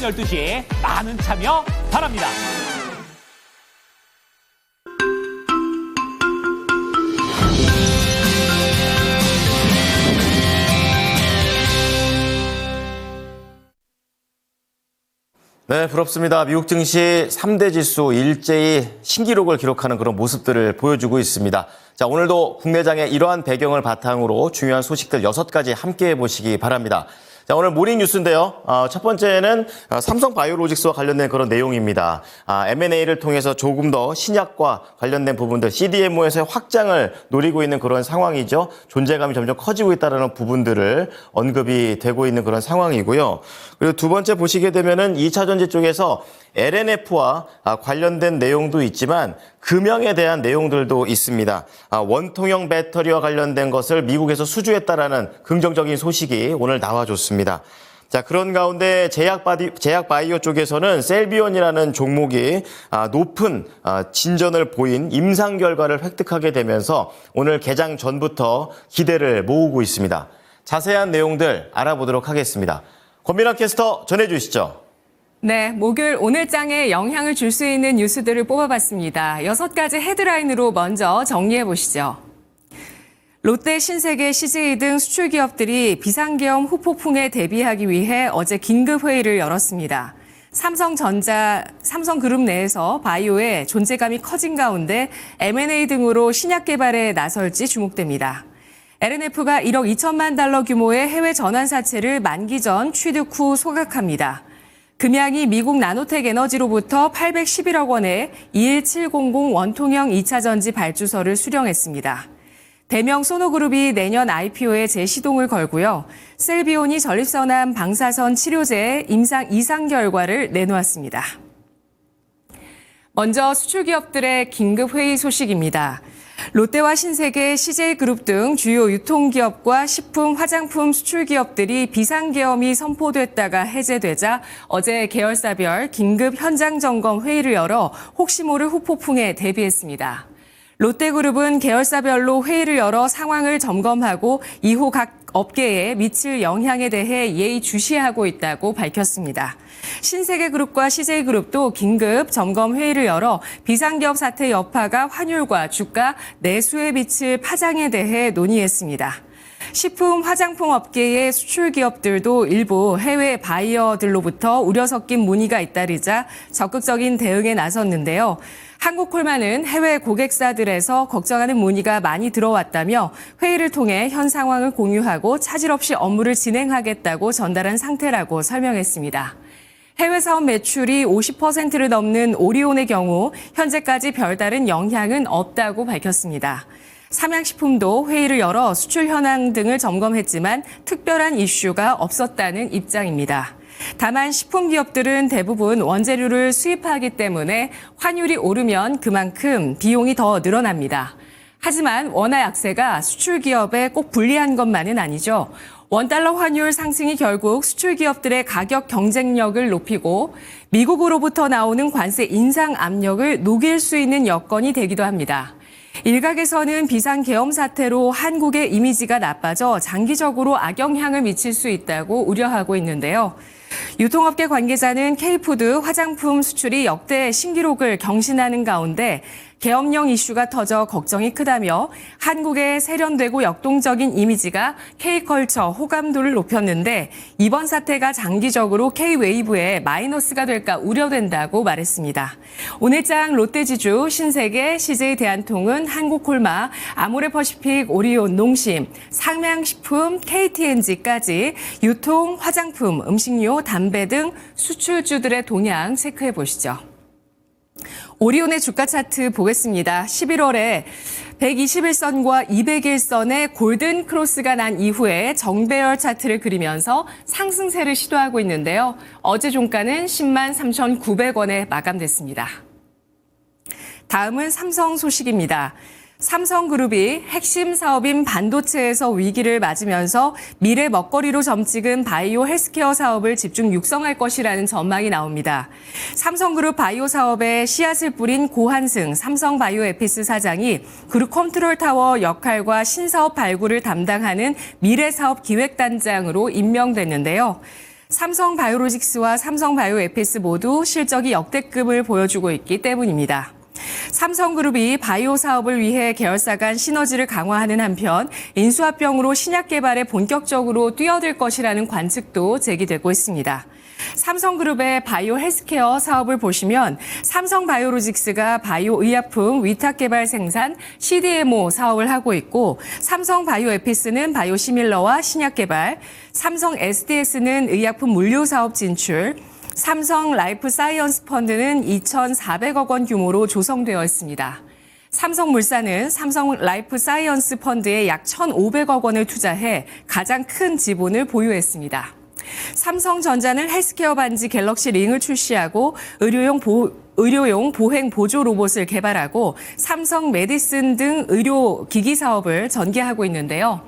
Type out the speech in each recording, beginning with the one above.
12시 많은 참여 바랍니다. 네, 부럽습니다. 미국 증시 3대 지수 일제히 신기록을 기록하는 그런 모습들을 보여주고 있습니다. 자, 오늘도 국내장의 이러한 배경을 바탕으로 중요한 소식들 6가지 함께해 보시기 바랍니다. 자, 오늘 모닝 뉴스인데요. 첫 번째는 삼성바이오로직스와 관련된 그런 내용입니다. M&A를 통해서 조금 더 신약과 관련된 부분들, CDMO에서의 확장을 노리고 있는 그런 상황이죠. 존재감이 점점 커지고 있다는 부분들을 언급이 되고 있는 그런 상황이고요. 그리고 두 번째 보시게 되면은 2차 전지 쪽에서 LNF와 관련된 내용도 있지만 금형에 대한 내용들도 있습니다. 원통형 배터리와 관련된 것을 미국에서 수주했다라는 긍정적인 소식이 오늘 나와줬습니다. 자, 그런 가운데 제약바이오 쪽에서는 셀비온이라는 종목이 높은 진전을 보인 임상 결과를 획득하게 되면서 오늘 개장 전부터 기대를 모으고 있습니다. 자세한 내용들 알아보도록 하겠습니다. 권민아 캐스터 전해주시죠. 네, 목요일 오늘장에 영향을 줄 수 있는 뉴스들을 뽑아봤습니다. 6가지 헤드라인으로 먼저 정리해보시죠. 롯데, 신세계, CJ 등 수출 기업들이 비상계엄 후폭풍에 대비하기 위해 어제 긴급 회의를 열었습니다. 삼성그룹 내에서 바이오의 존재감이 커진 가운데 M&A 등으로 신약 개발에 나설지 주목됩니다. LNF가 1억 2천만 달러 규모의 해외 전환 사채를 만기 전 취득 후 소각합니다. 금양이 미국 나노텍 에너지로부터 811억 원의 21700 원통형 2차 전지 발주서를 수령했습니다. 대명 소노그룹이 내년 IPO에 재시동을 걸고요. 셀비온이 전립선암 방사선 치료제의 이상 결과를 내놓았습니다. 먼저 수출 기업들의 긴급 회의 소식입니다. 롯데와 신세계, CJ그룹 등 주요 유통기업과 식품, 화장품 수출기업들이 비상계엄이 선포됐다가 해제되자 어제 계열사별 긴급 현장 점검 회의를 열어 혹시 모를 후폭풍에 대비했습니다. 롯데그룹은 계열사별로 회의를 열어 상황을 점검하고 이후 각 업계에 미칠 영향에 대해 예의주시하고 있다고 밝혔습니다. 신세계그룹과 CJ그룹도 긴급 점검 회의를 열어 비상기업 사태 여파가 환율과 주가, 내수에 미칠 파장에 대해 논의했습니다. 식품, 화장품 업계의 수출 기업들도 일부 해외 바이어들로부터 우려 섞인 문의가 잇따르자 적극적인 대응에 나섰는데요. 한국콜마는 해외 고객사들에서 걱정하는 문의가 많이 들어왔다며 회의를 통해 현 상황을 공유하고 차질 없이 업무를 진행하겠다고 전달한 상태라고 설명했습니다. 해외 사업 매출이 50%를 넘는 오리온의 경우 현재까지 별다른 영향은 없다고 밝혔습니다. 삼양식품도 회의를 열어 수출 현황 등을 점검했지만 특별한 이슈가 없었다는 입장입니다. 다만 식품 기업들은 대부분 원재료를 수입하기 때문에 환율이 오르면 그만큼 비용이 더 늘어납니다. 하지만 원화 약세가 수출 기업에 꼭 불리한 것만은 아니죠. 원달러 환율 상승이 결국 수출 기업들의 가격 경쟁력을 높이고 미국으로부터 나오는 관세 인상 압력을 녹일 수 있는 여건이 되기도 합니다. 일각에서는 비상계엄 사태로 한국의 이미지가 나빠져 장기적으로 악영향을 미칠 수 있다고 우려하고 있는데요. 유통업계 관계자는 K푸드 화장품 수출이 역대 신기록을 경신하는 가운데 계엄령 이슈가 터져 걱정이 크다며 한국의 세련되고 역동적인 이미지가 K컬처 호감도를 높였는데 이번 사태가 장기적으로 K웨이브에 마이너스가 될까 우려된다고 말했습니다. 오늘장 롯데지주, 신세계, CJ대한통운, 한국콜마, 아모레퍼시픽, 오리온, 농심, 삼양식품, KTNG까지 유통, 화장품, 음식료, 담배 등 수출주들의 동향 체크해 보시죠. 오리온의 주가 차트 보겠습니다. 11월에 121선과 201선의 골든 크로스가 난 이후에 정배열 차트를 그리면서 상승세를 시도하고 있는데요. 어제 종가는 10만 3,900원에 마감됐습니다. 다음은 삼성 소식입니다. 삼성그룹이 핵심 사업인 반도체에서 위기를 맞으면서 미래 먹거리로 점찍은 바이오 헬스케어 사업을 집중 육성할 것이라는 전망이 나옵니다. 삼성그룹 바이오 사업에 씨앗을 뿌린 고한승 삼성바이오에피스 사장이 그룹 컨트롤 타워 역할과 신사업 발굴을 담당하는 미래사업 기획단장으로 임명됐는데요. 삼성 바이오로직스와 삼성 바이오에피스 모두 실적이 역대급을 보여주고 있기 때문입니다. 삼성그룹이 바이오 사업을 위해 계열사 간 시너지를 강화하는 한편 인수합병으로 신약 개발에 본격적으로 뛰어들 것이라는 관측도 제기되고 있습니다. 삼성그룹의 바이오 헬스케어 사업을 보시면 삼성 바이오로직스가 바이오 의약품 위탁 개발 생산 CDMO 사업을 하고 있고 삼성 바이오에피스는 바이오 시밀러와 신약 개발, 삼성 SDS는 의약품 물류 사업 진출, 삼성 라이프 사이언스 펀드는 2,400억 원 규모로 조성되어 있습니다. 삼성물산은 삼성 라이프 사이언스 펀드에 약 1,500억 원을 투자해 가장 큰 지분을 보유했습니다. 삼성전자는 헬스케어 반지 갤럭시 링을 출시하고 의료용 보행 보조 로봇을 개발하고 삼성 메디슨 등 의료 기기 사업을 전개하고 있는데요.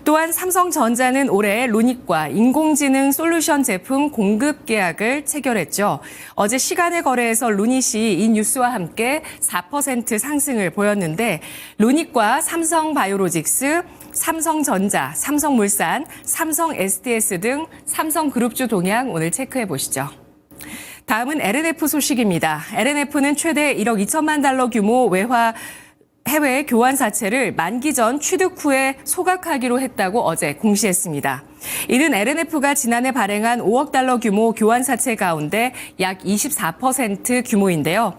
또한 삼성전자는 올해 루닉과 인공지능 솔루션 제품 공급 계약을 체결했죠. 어제 시간의 거래에서 루닛이 이 뉴스와 함께 4% 상승을 보였는데 루닉과 삼성 바이오로직스, 삼성전자, 삼성물산, 삼성 SDS 등 삼성그룹주 동향 오늘 체크해 보시죠. 다음은 LNF 소식입니다. LNF는 최대 1억 2천만 달러 규모 외화 해외 교환사채를 만기 전 취득 후에 소각하기로 했다고 어제 공시했습니다. 이는 LNF가 지난해 발행한 5억 달러 규모 교환사채 가운데 약 24% 규모인데요.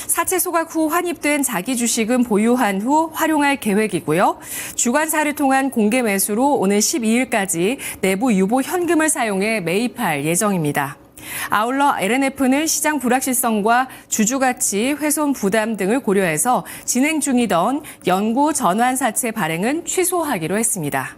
사채 소각 후 환입된 자기 주식은 보유한 후 활용할 계획이고요. 주관사를 통한 공개 매수로 오늘 12일까지 내부 유보 현금을 사용해 매입할 예정입니다. 아울러 LNF는 시장 불확실성과 주주가치 훼손 부담 등을 고려해서 진행 중이던 연구 전환사채 발행은 취소하기로 했습니다.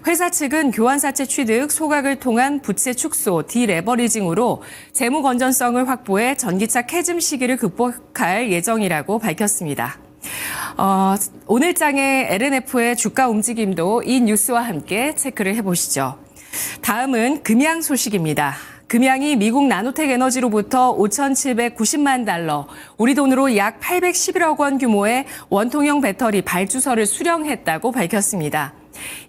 회사 측은 교환사채 취득, 소각을 통한 부채 축소, 디레버리징으로 재무 건전성을 확보해 전기차 캐즘 시기를 극복할 예정이라고 밝혔습니다. 오늘장의 LNF의 주가 움직임도 이 뉴스와 함께 체크를 해보시죠. 다음은 금양 소식입니다. 금양이 미국 나노텍 에너지로부터 5,790만 달러, 우리 돈으로 약 811억 원 규모의 원통형 배터리 발주서를 수령했다고 밝혔습니다.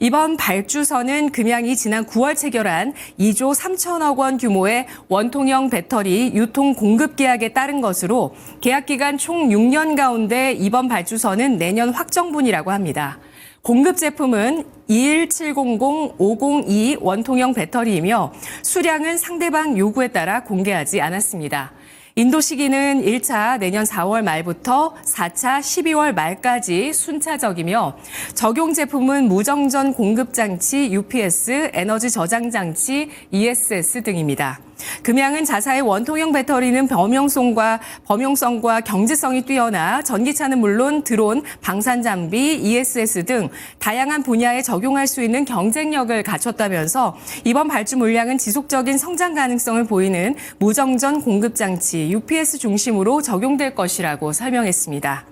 이번 발주서는 금양이 지난 9월 체결한 2조 3천억 원 규모의 원통형 배터리 유통 공급 계약에 따른 것으로 계약 기간 총 6년 가운데 이번 발주서는 내년 확정분이라고 합니다. 공급 제품은 21700-502 원통형 배터리이며 수량은 상대방 요구에 따라 공개하지 않았습니다. 인도 시기는 1차 내년 4월 말부터 4차 12월 말까지 순차적이며 적용 제품은 무정전 공급 장치 UPS, 에너지 저장 장치 ESS 등입니다. 금양은 자사의 원통형 배터리는 범용성과 경제성이 뛰어나 전기차는 물론 드론, 방산 장비, ESS 등 다양한 분야에 적용할 수 있는 경쟁력을 갖췄다면서 이번 발주 물량은 지속적인 성장 가능성을 보이는 무정전 공급 장치 UPS 중심으로 적용될 것이라고 설명했습니다.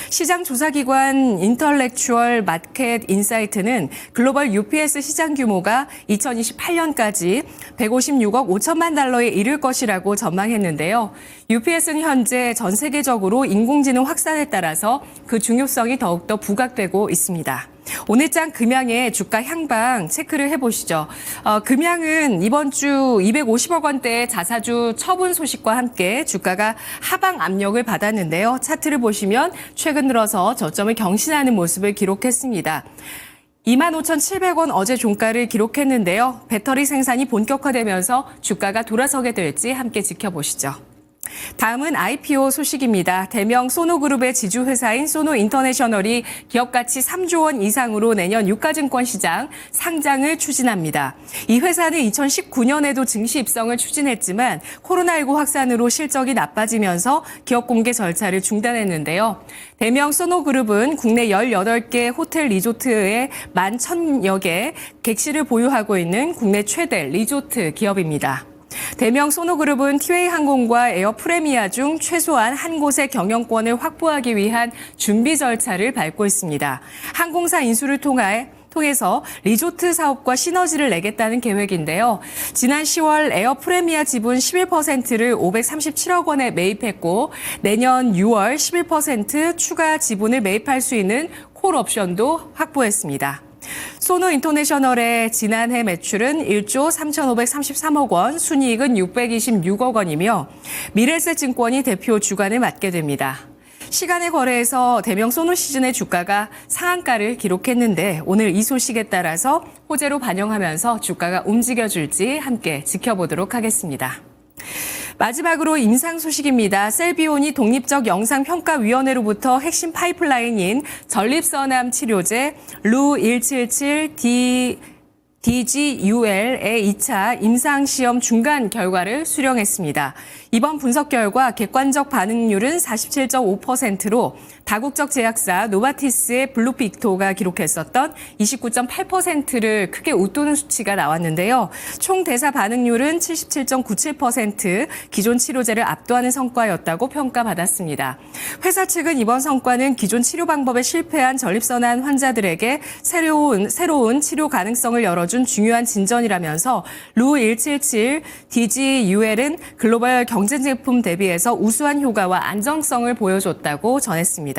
시장 조사기관 인터렉추얼 마켓 인사이트는 글로벌 UPS 시장 규모가 2028년까지 156억 5천만 달러에 이를 것이라고 전망했는데요. UPS는 현재 전 세계적으로 인공지능 확산에 따라서 그 중요성이 더욱더 부각되고 있습니다. 오늘장 금양의 주가 향방 체크를 해보시죠. 금양은 이번 주 250억 원대의 자사주 처분 소식과 함께 주가가 하방 압력을 받았는데요. 차트를 보시면 최근 들어서 저점을 경신하는 모습을 기록했습니다. 25,700원 어제 종가를 기록했는데요. 배터리 생산이 본격화되면서 주가가 돌아서게 될지 함께 지켜보시죠. 다음은 IPO 소식입니다. 대명 소노그룹의 지주회사인 소노인터내셔널이 기업가치 3조 원 이상으로 내년 유가증권 시장 상장을 추진합니다. 이 회사는 2019년에도 증시 입성을 추진했지만 코로나19 확산으로 실적이 나빠지면서 기업 공개 절차를 중단했는데요. 대명 소노그룹은 국내 18개 호텔 리조트의 11,000여 개 객실을 보유하고 있는 국내 최대 리조트 기업입니다. 대명 소노그룹은 티웨이 항공과 에어 프레미아 중 최소한 한 곳의 경영권을 확보하기 위한 준비 절차를 밟고 있습니다. 항공사 인수를 통해서 리조트 사업과 시너지를 내겠다는 계획인데요. 지난 10월 에어 프레미아 지분 11%를 537억 원에 매입했고 내년 6월 11% 추가 지분을 매입할 수 있는 콜 옵션도 확보했습니다. 소노 인터내셔널의 지난해 매출은 1조 3,533억 원, 순이익은 626억 원이며 미래에셋증권이 대표 주관을 맡게 됩니다. 시간의 거래에서 대명 소노 시즌의 주가가 상한가를 기록했는데 오늘 이 소식에 따라서 호재로 반영하면서 주가가 움직여줄지 함께 지켜보도록 하겠습니다. 마지막으로 임상 소식입니다. 셀비온이 독립적 영상평가위원회로부터 핵심 파이프라인인 전립선암 치료제 루177DGUL의 2차 임상시험 중간 결과를 수령했습니다. 이번 분석 결과 객관적 반응률은 47.5%로 다국적 제약사 노바티스의 블루픽토가 기록했었던 29.8%를 크게 웃도는 수치가 나왔는데요. 총 대사 반응률은 77.97%, 기존 치료제를 압도하는 성과였다고 평가받았습니다. 회사 측은 이번 성과는 기존 치료 방법에 실패한 전립선암 환자들에게 새로운 치료 가능성을 열어준 중요한 진전이라면서 루177 DGUL은 글로벌 경쟁 제품 대비해서 우수한 효과와 안정성을 보여줬다고 전했습니다.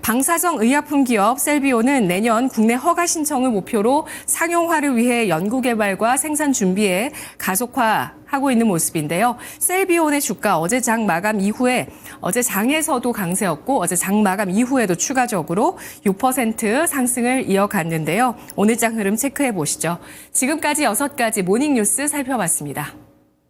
방사성 의약품 기업 셀비온은 내년 국내 허가 신청을 목표로 상용화를 위해 연구개발과 생산 준비에 가속화하고 있는 모습인데요. 셀비온의 주가 어제 장 마감 이후에 어제 장에서도 강세였고 어제 장 마감 이후에도 추가적으로 6% 상승을 이어갔는데요. 오늘 장 흐름 체크해 보시죠. 지금까지 6가지 모닝뉴스 살펴봤습니다.